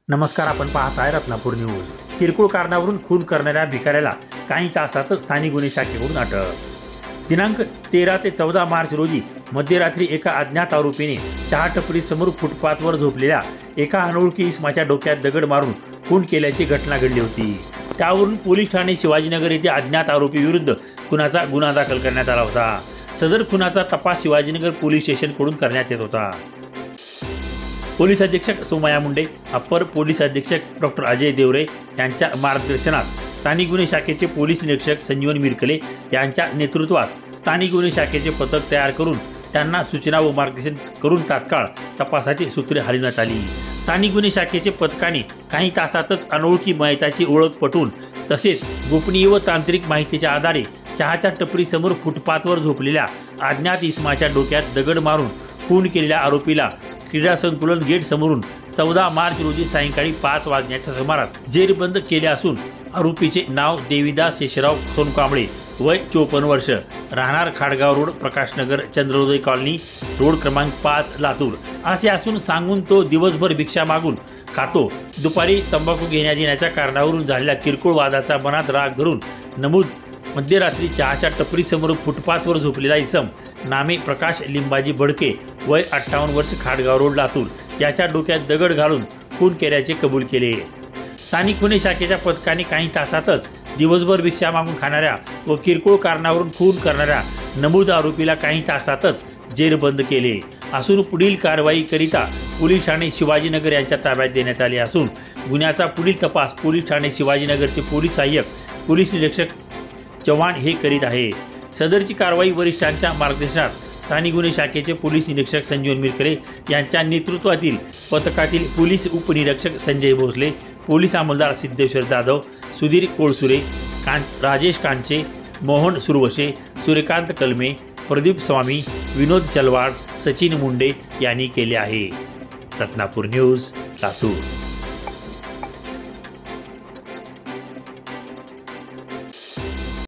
नमस्कार, आपण पाहताय रत्नापूर न्यूज। किरकोळ कारणावरून खून करणाऱ्या भिकाऱ्याला काही तासातच स्थानिक गुन्हे शाखेकडून अटक। दिनांक 13 ते 14 मार्च रोजी मध्यरात्री एका अज्ञात आरोपीने चहा टपरी समोर फुटपाथवर झोपलेल्या एका अनोळखी इसमाच्या डोक्यात दगड मारून खून केल्याची घटना घडली होती। त्यावरून पोलीस ठाणे शिवाजीनगर येथे अज्ञात आरोपी विरुद्ध खुनाचा गुन्हा दाखल करण्यात आला होता। सदर खुनाचा तपास शिवाजीनगर पोलीस स्टेशनकडून करण्यात येत होता। पोलीस अधीक्षक सोमया मुंडे, अप्पर पोलीस अधीक्षक डॉक्टर अजय देवरे यांच्या मार्गदर्शनात स्थानिक गुन्हे शाखेचे पोलीस निरीक्षक संजीवन मिरकले यांच्या नेतृत्वात स्थानिक गुन्हे शाखेचे पथक तयार करून त्यांना सूचना व मार्गदर्शन करून तात्काळ तपासाची सूत्रे हलविण्यात आली। स्थानिक गुन्हे शाखेचे पथकाने काही तासातच अनोळखी मयताची ओळख पटवून तसेच गोपनीय व तांत्रिक माहितीच्या आधारे चहाच्या टपरी समोर फुटपाथवर झोपलेल्या अज्ञात इसमाच्या डोक्यात दगड मारून खून केलेल्या आरोपीला क्रीडा संकुलन गेट समोरून 14 मार्च रोजी सायंकाळी 5 वाजण्याच्या सुमारास जेरबंद केले असून आरोपीचे नाव देविदास शेषराव सोनकांबळे, वय 54 वर्ष, राहणार खाडगाव रोड, प्रकाशनगर, चंद्रोदय कॉलनी, रोड क्रमांक 5, लातूर असे असून सांगून तो दिवसभर भिक्षा मागून खातो। दुपारी तंबाखू घेण्याच्या कारणावरून झालेल्या किरकोळ वादाचा मनात राग धरून नमूद मध्यरात्री चहाच्या टपरी समोर फुटपाथवर झोपलेला इसम नामे प्रकाश लिंबाजी भडके, वय 58 वर्ष, खाडगाव रोड, लातूर याच्या डोक्यात दगड घालून खून केल्याचे कबूल केले। स्थानिक गुन्हे शाखेच्या पथकाने काही तासातच दिवसभर भिक्षा मागून खाणाऱ्या व किरकोळ कारणावरून खून करणाऱ्या नमूद आरोपीला काही तासातच जेरबंद केले असून पुढील कारवाईकरिता पोलीस ठाणे शिवाजीनगर यांच्या ताब्यात देण्यात आले असून गुन्ह्याचा पुढील तपास पोलीस ठाणे शिवाजीनगरचे पोलीस सहाय्यक पोलीस निरीक्षक चव्हाण हे करीत आहे। सदरची कारवाई वरिष्ठांच्या मार्गदर्शनात स्थानिक गुन्हे शाखेचे पोलीस निरीक्षक संजीवन मिरकले यांच्या नेतृत्वातील पथकातील पोलीस उपनिरीक्षक संजय भोसले, पोलीस अंमलदार सिद्धेश्वर जाधव, सुधीर कोळसुरे, राजेश कांचे, मोहन सुरवशे, सूर्यकांत कलमे, प्रदीप स्वामी, विनोद चलवाड, सचिन मुंडे यांनी केले आहे। रत्नापूर न्यूज, लातूर।